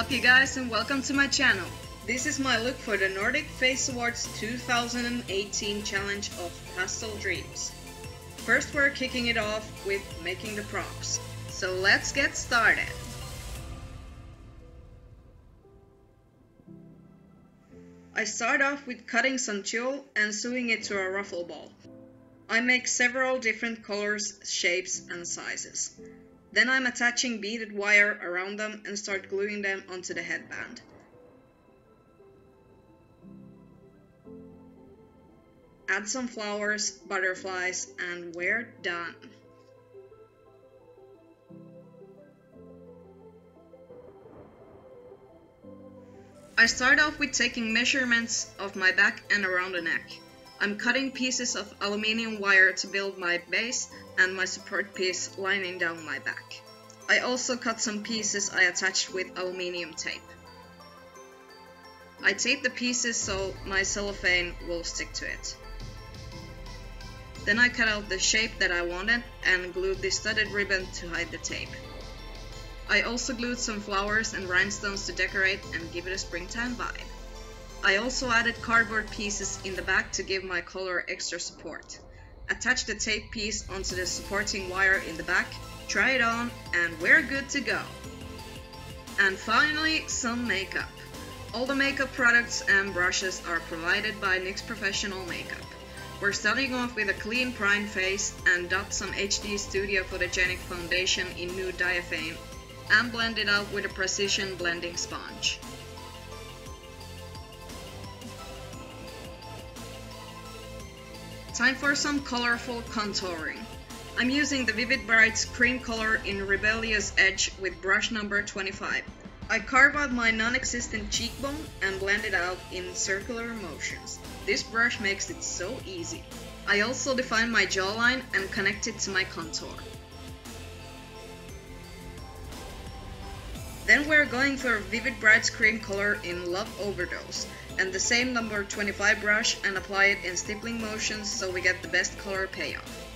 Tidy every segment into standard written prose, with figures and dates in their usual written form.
up you guys and welcome to my channel. This is my look for the NORDIC FACE AWARDS 2018 challenge of Pastel Dreams. First we're kicking it off with making the props. So let's get started. I start off with cutting some tulle and sewing it to a ruffle ball. I make several different colors, shapes and sizes. Then I'm attaching beaded wire around them and start gluing them onto the headband. Add some flowers, butterflies, and we're done. I start off with taking measurements of my back and around the neck. I'm cutting pieces of aluminium wire to build my base and my support piece lining down my back. I also cut some pieces I attached with aluminium tape. I tape the pieces so my cellophane will stick to it. Then I cut out the shape that I wanted and glued the studded ribbon to hide the tape. I also glued some flowers and rhinestones to decorate and give it a springtime vibe. I also added cardboard pieces in the back to give my collar extra support. Attach the tape piece onto the supporting wire in the back, try it on, and we're good to go. And finally, some makeup. All the makeup products and brushes are provided by NYX Professional Makeup. We're starting off with a clean primed face and dot some HD Studio Photogenic foundation in Nude Diaphane and blend it out with a precision blending sponge. Time for some colorful contouring. I'm using the Vivid Brights cream color in Rebellious Edge with brush number 25. I carve out my non-existent cheekbone and blend it out in circular motions. This brush makes it so easy. I also define my jawline and connect it to my contour. Then we're going for Vivid Brights cream color in Love Overdose and the same number 25 brush and apply it in stippling motions so we get the best color payoff.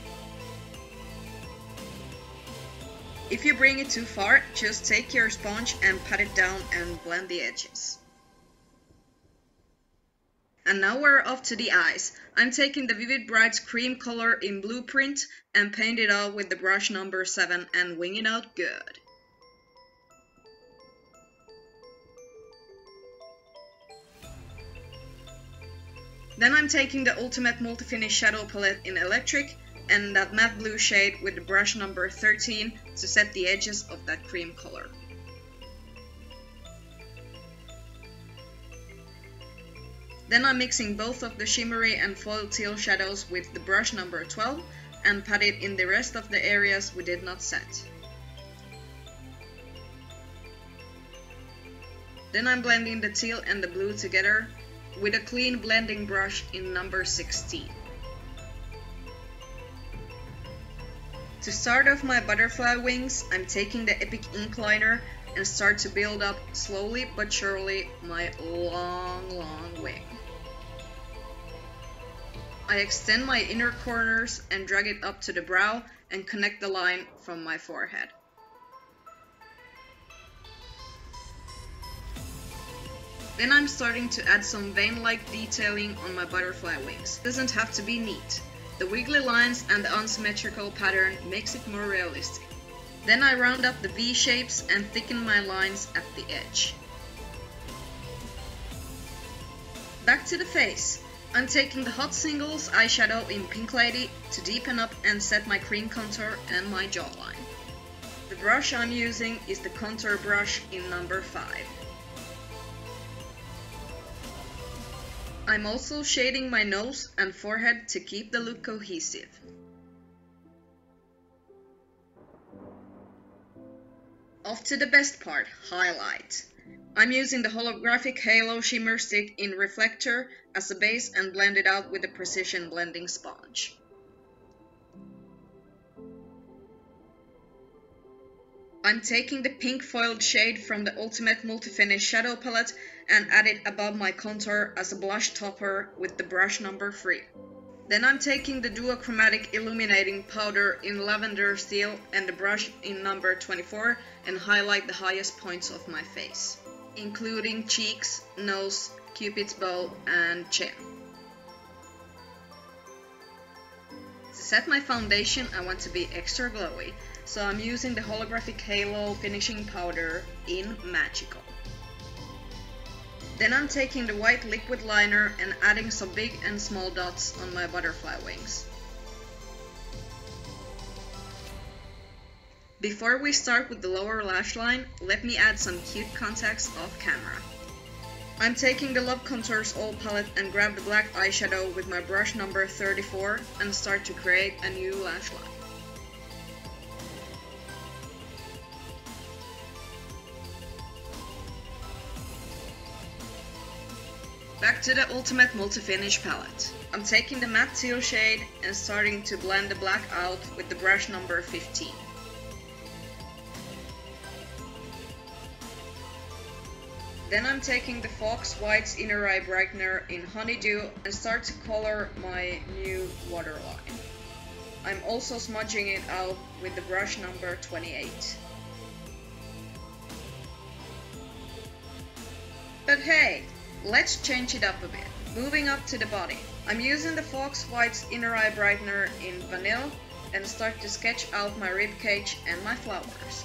If you bring it too far, just take your sponge and pat it down and blend the edges. And now we're off to the eyes. I'm taking the Vivid Brights cream color in Blueprint and paint it out with the brush number 7 and wing it out good. Then I'm taking the Ultimate Multifinish Shadow Palette in Electric and that matte blue shade with the brush number 13 to set the edges of that cream color. Then I'm mixing both of the shimmery and foil teal shadows with the brush number 12 and pat it in the rest of the areas we did not set. Then I'm blending the teal and the blue together with a clean blending brush in number 16. To start off my butterfly wings, I'm taking the Epic ink liner and start to build up slowly but surely my long wing. I extend my inner corners and drag it up to the brow and connect the line from my forehead. Then I'm starting to add some vein-like detailing on my butterfly wings. It doesn't have to be neat. The wiggly lines and the unsymmetrical pattern makes it more realistic. Then I round up the V shapes and thicken my lines at the edge. Back to the face. I'm taking the Hot Singles eyeshadow in Pink Lady to deepen up and set my cream contour and my jawline. The brush I'm using is the contour brush in number 5. I'm also shading my nose and forehead to keep the look cohesive. Off to the best part, highlight. I'm using the Holographic Halo shimmer stick in Reflector as a base and blend it out with a precision blending sponge. I'm taking the pink foiled shade from the Ultimate Multifinish Shadow Palette and add it above my contour as a blush topper with the brush number 3. Then I'm taking the duochromatic illuminating powder in Lavender Steel and the brush in number 24 and highlight the highest points of my face. including cheeks, nose, cupid's bow, and chin. To set my foundation, I want to be extra glowy, so I'm using the Holographic Halo finishing powder in Magical. Then I'm taking the white liquid liner and adding some big and small dots on my butterfly wings. Before we start with the lower lash line, let me add some cute contacts off camera. I'm taking the Love Contours All palette and grab the black eyeshadow with my brush number 34 and start to create a new lash line. Back to the Ultimate Multifinish palette. I'm taking the matte teal shade and starting to blend the black out with the brush number 15. Then I'm taking the Fox White's Inner Eye Brightener in Honeydew and start to color my new waterline. I'm also smudging it out with the brush number 28. But hey, let's change it up a bit. Moving up to the body. I'm using the Fox White's Inner Eye Brightener in Vanilla and start to sketch out my ribcage and my flowers.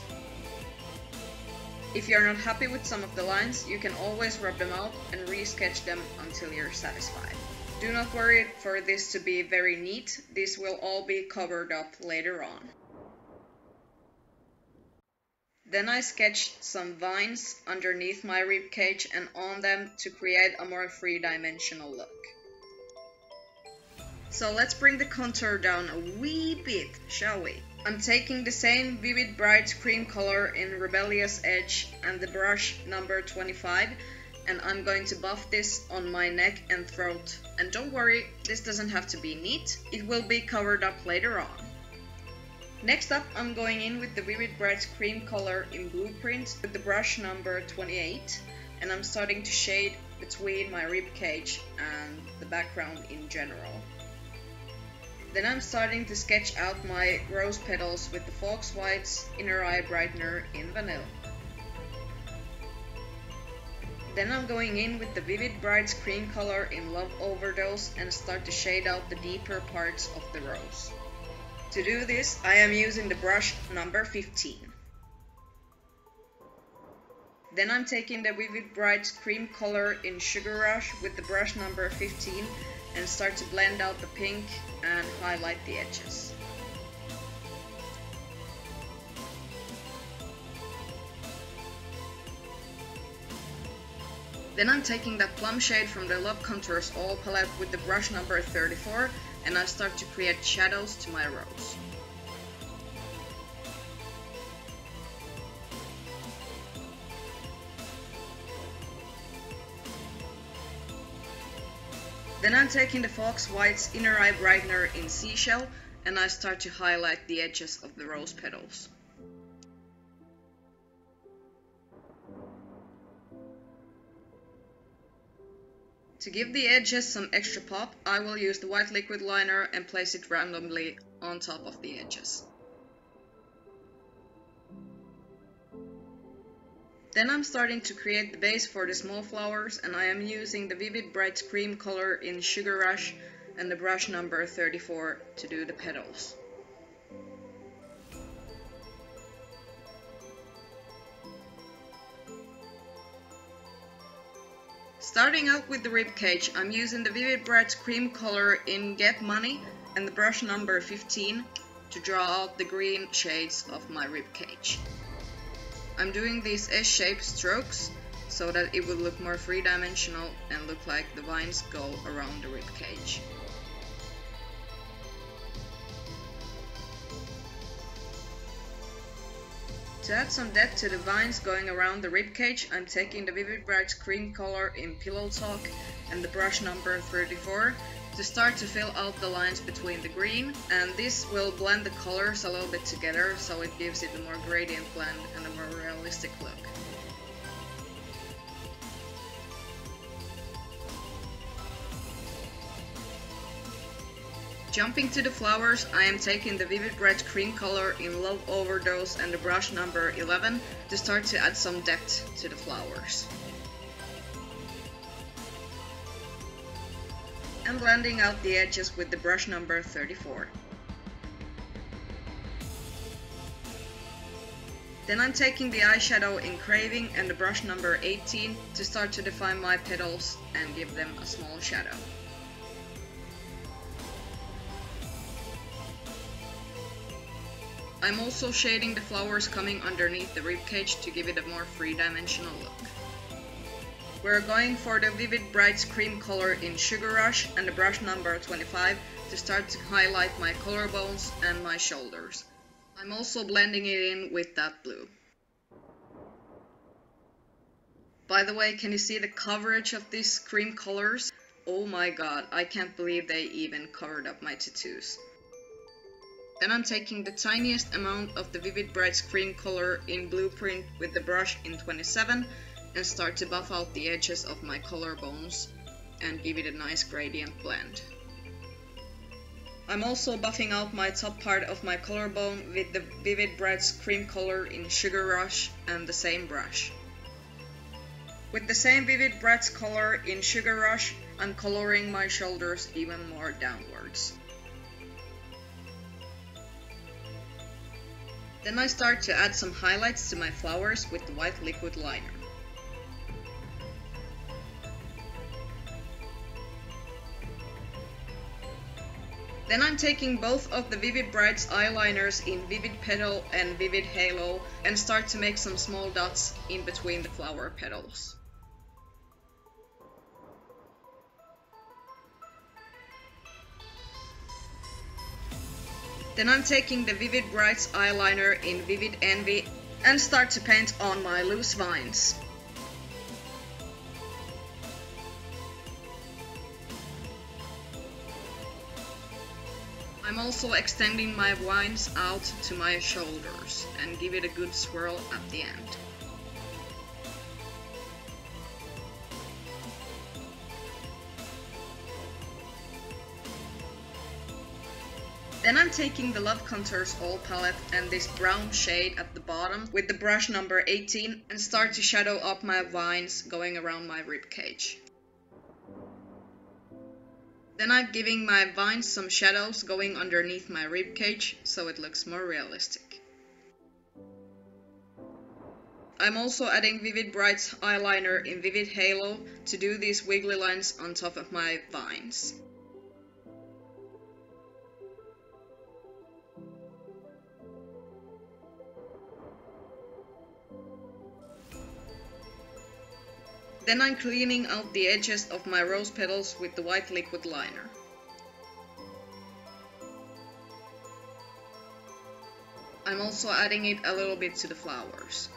If you're not happy with some of the lines, you can always rub them out and re-sketch them until you're satisfied. Do not worry for this to be very neat, this will all be covered up later on. Then I sketched some vines underneath my ribcage and on them to create a more three-dimensional look. So let's bring the contour down a wee bit, shall we? I'm taking the same Vivid Bright cream color in Rebellious Edge and the brush number 25, and I'm going to buff this on my neck and throat. And don't worry, this doesn't have to be neat, it will be covered up later on. Next up, I'm going in with the Vivid Bright cream color in Blueprint with the brush number 28, and I'm starting to shade between my ribcage and the background in general. Then I'm starting to sketch out my rose petals with the Fox White's Inner Eye Brightener in Vanilla. Then I'm going in with the Vivid Bright cream color in Love Overdose and start to shade out the deeper parts of the rose. To do this, I am using the brush number 15. Then I'm taking the Vivid Bright cream color in Sugar Rush with the brush number 15 and start to blend out the pink and highlight the edges. Then I'm taking that plum shade from the Love Contours All palette with the brush number 34 and I start to create shadows to my rose. Then I'm taking the Fox White's Inner Eye Brightener in Seashell and I start to highlight the edges of the rose petals. To give the edges some extra pop, I will use the white liquid liner and place it randomly on top of the edges. Then I'm starting to create the base for the small flowers and I am using the Vivid Bright cream color in Sugar Rush and the brush number 34 to do the petals. Starting out with the ribcage, I'm using the Vivid Bright cream color in Get Money and the brush number 15 to draw out the green shades of my ribcage. I'm doing these S-shaped strokes so that it will look more three-dimensional and look like the vines go around the ribcage. To add some depth to the vines going around the ribcage, I'm taking the Vivid Bright cream color in Pillow Talk and the brush number 34 to start to fill out the lines between the green, and this will blend the colors a little bit together so it gives it a more gradient blend and a more realistic look. Jumping to the flowers, I am taking the Vivid Bright Cream color in Love Overdose and the brush number 11 to start to add some depth to the flowers. And blending out the edges with the brush number 34. Then I'm taking the eyeshadow in Craving and the brush number 18 to start to define my petals and give them a small shadow. I'm also shading the flowers coming underneath the ribcage to give it a more three-dimensional look. We're going for the Vivid Bright Cream color in Sugar Rush and the brush number 25 to start to highlight my collarbones and my shoulders. I'm also blending it in with that blue. By the way, can you see the coverage of these cream colors? Oh my god, I can't believe they even covered up my tattoos. Then I'm taking the tiniest amount of the Vivid Bright Cream color in Blueprint with the brush in 27 and start to buff out the edges of my collarbones and give it a nice gradient blend. I'm also buffing out my top part of my collarbone with the Vivid Bright Cream color in Sugar Rush and the same brush. With the same Vivid Bright color in Sugar Rush, I'm coloring my shoulders even more downwards. Then I start to add some highlights to my flowers with the white liquid liner. Then I'm taking both of the Vivid Bright's eyeliners in Vivid Petal and Vivid Halo and start to make some small dots in between the flower petals. Then I'm taking the Vivid Bright's eyeliner in Vivid Envy and start to paint on my loose vines. I'm also extending my vines out to my shoulders and give it a good swirl at the end. Then I'm taking the Love Contours All palette and this brown shade at the bottom with the brush number 18 and start to shadow up my vines going around my ribcage. Then I'm giving my vines some shadows going underneath my ribcage so it looks more realistic. I'm also adding Vivid Bright's eyeliner in Vivid Halo to do these wiggly lines on top of my vines. Then I'm cleaning out the edges of my rose petals with the white liquid liner. I'm also adding it a little bit to the flowers.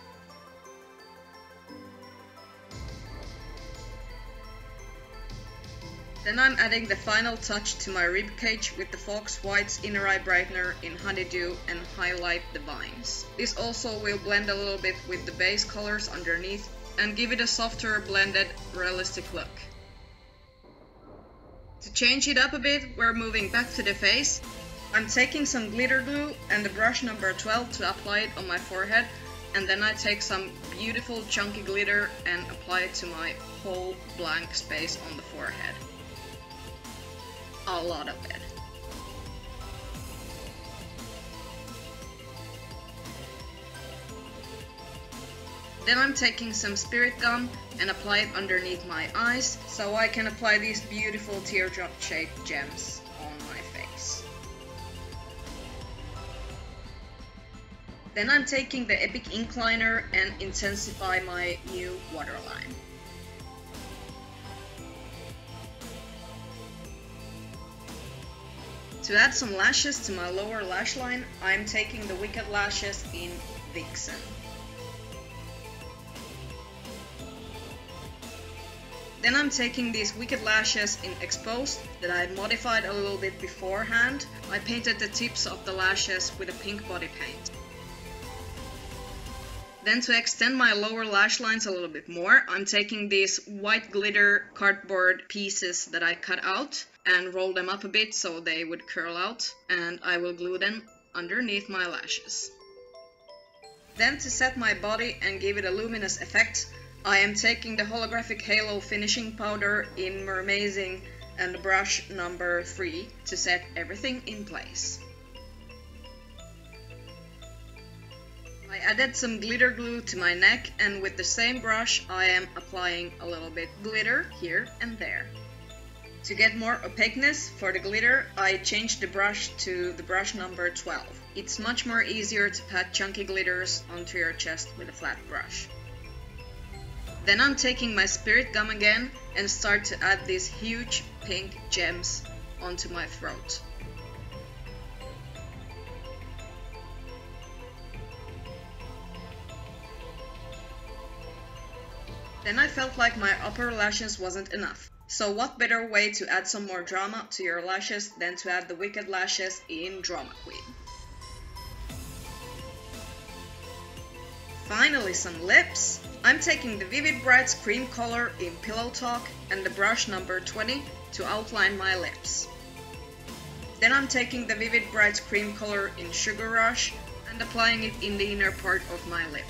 Then I'm adding the final touch to my ribcage with the Fox White's Inner Eye Brightener in Honeydew and highlight the vines. This also will blend a little bit with the base colors underneath and give it a softer, blended, realistic look. To change it up a bit, we're moving back to the face. I'm taking some glitter glue and the brush number 12 to apply it on my forehead, and then I take some beautiful chunky glitter and apply it to my whole blank space on the forehead. A lot of it. Then I'm taking some spirit gum and apply it underneath my eyes so I can apply these beautiful teardrop shaped gems on my face. Then I'm taking the Epic ink liner and intensify my new waterline. To add some lashes to my lower lash line, I'm taking the Wicked Lashes in Vixen. Then I'm taking these Wicked Lashes in Exposed that I modified a little bit beforehand. I painted the tips of the lashes with a pink body paint. Then to extend my lower lash lines a little bit more, I'm taking these white glitter cardboard pieces that I cut out and roll them up a bit so they would curl out, and I will glue them underneath my lashes. Then to set my body and give it a luminous effect, I am taking the Holographic Halo finishing powder in Mermazing and brush number 3 to set everything in place. I added some glitter glue to my neck, and with the same brush I am applying a little bit glitter here and there. To get more opaqueness for the glitter, I changed the brush to the brush number 12. It's much more easier to pat chunky glitters onto your chest with a flat brush. Then I'm taking my spirit gum again and start to add these huge pink gems onto my throat. Then I felt like my upper lashes wasn't enough. So what better way to add some more drama to your lashes than to add the Wicked Lashes in Drama Queen. Finally some lips. I'm taking the Vivid Brights cream color in Pillow Talk and the brush number 20 to outline my lips. Then I'm taking the Vivid Brights cream color in Sugar Rush and applying it in the inner part of my lip.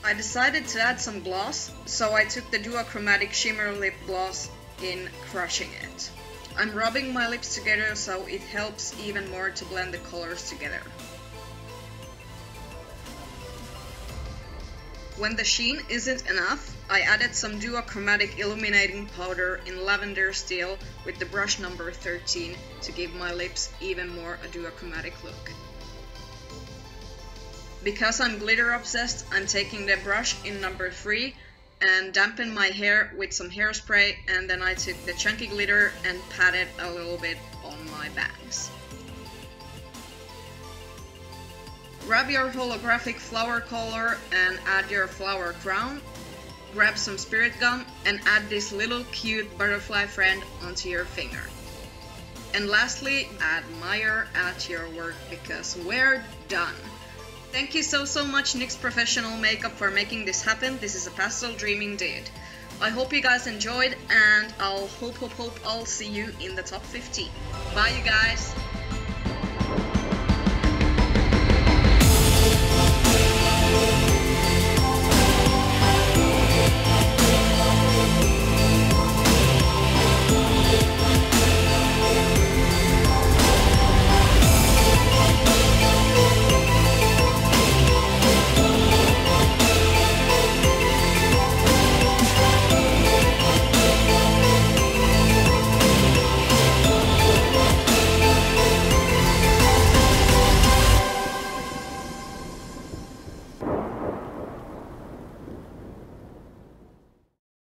I decided to add some gloss, so I took the duochromatic shimmer lip gloss in Crushing It. I'm rubbing my lips together so it helps even more to blend the colors together. When the sheen isn't enough, I added some duochromatic illuminating powder in Lavender Steel with the brush number 13 to give my lips even more a duochromatic look. Because I'm glitter obsessed, I'm taking the brush in number 3 and dampen my hair with some hairspray, and then I took the chunky glitter and patted a little bit on my bangs. Grab your holographic Flowercollar and add your Flowercrown. Grab some spirit gum and add this little cute butterfly friend onto your finger. And lastly, admire at your work because we're done. Thank you so much NYX Professional Makeup for making this happen. This is a pastel dream indeed. I hope you guys enjoyed, and I'll hope I'll see you in the top 15. Bye you guys!